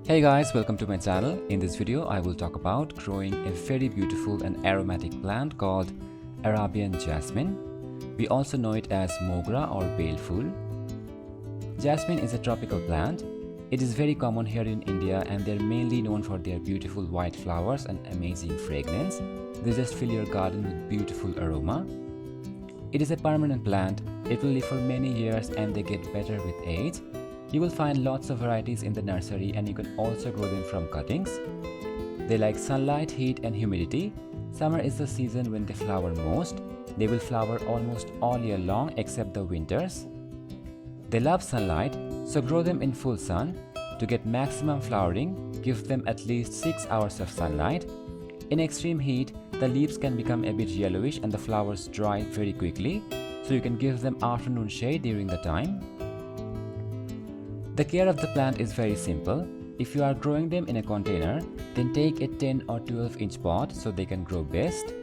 Hey guys, welcome to my channel. In this video, I will talk about growing a very beautiful and aromatic plant called Arabian Jasmine. We also know it as Mogra or baleful. Jasmine is a tropical plant. It is very common here in India and they're mainly known for their beautiful white flowers and amazing fragrance. They just fill your garden with beautiful aroma. It is a permanent plant. It will live for many years and they get better with age. You will find lots of varieties in the nursery and you can also grow them from cuttings. They like sunlight, heat and humidity. Summer is the season when they flower most. They will flower almost all year long except the winters. They love sunlight, so grow them in full sun. To get maximum flowering, give them at least 6 hours of sunlight. In extreme heat, the leaves can become a bit yellowish and the flowers dry very quickly, so you can give them afternoon shade during the time. The care of the plant is very simple. If you are growing them in a container, then take a 10 or 12 inch pot so they can grow best.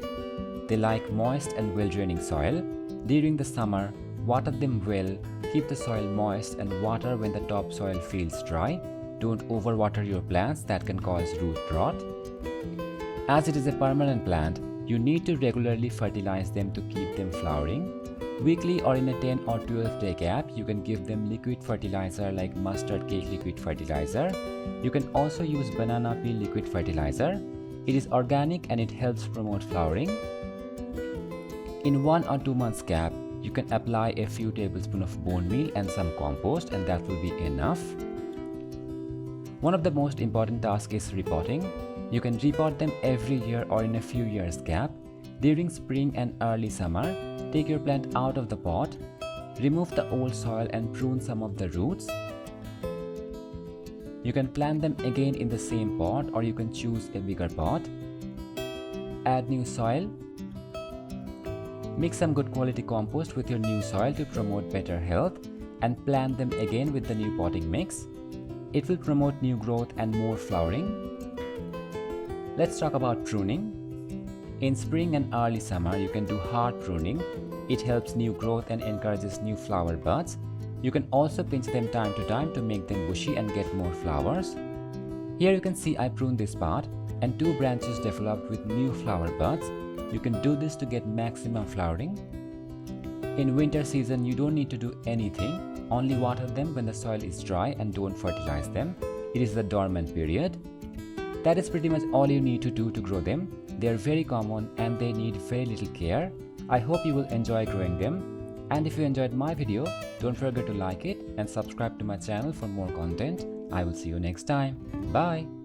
They like moist and well-draining soil. During the summer, water them well, keep the soil moist and water when the topsoil feels dry. Don't overwater your plants, that can cause root rot. As it is a permanent plant, you need to regularly fertilize them to keep them flowering. Weekly or in a 10 or 12 day gap, you can give them liquid fertilizer like mustard cake liquid fertilizer. You can also use banana peel liquid fertilizer. It is organic and it helps promote flowering. In 1 or 2 months gap, you can apply a few tablespoons of bone meal and some compost and that will be enough. One of the most important tasks is repotting. You can repot them every year or in a few years gap. During spring and early summer, take your plant out of the pot, remove the old soil and prune some of the roots. You can plant them again in the same pot or you can choose a bigger pot. Add new soil. Mix some good quality compost with your new soil to promote better health and plant them again with the new potting mix. It will promote new growth and more flowering. Let's talk about pruning. In spring and early summer, you can do hard pruning. It helps new growth and encourages new flower buds. You can also pinch them time to time to make them bushy and get more flowers. Here you can see I pruned this part and 2 branches developed with new flower buds. You can do this to get maximum flowering. In winter season, you don't need to do anything. Only water them when the soil is dry and don't fertilize them. It is the dormant period. That is pretty much all you need to do to grow them. They are very common and they need very little care. I hope you will enjoy growing them. And if you enjoyed my video, don't forget to like it and subscribe to my channel for more content. I will see you next time. Bye.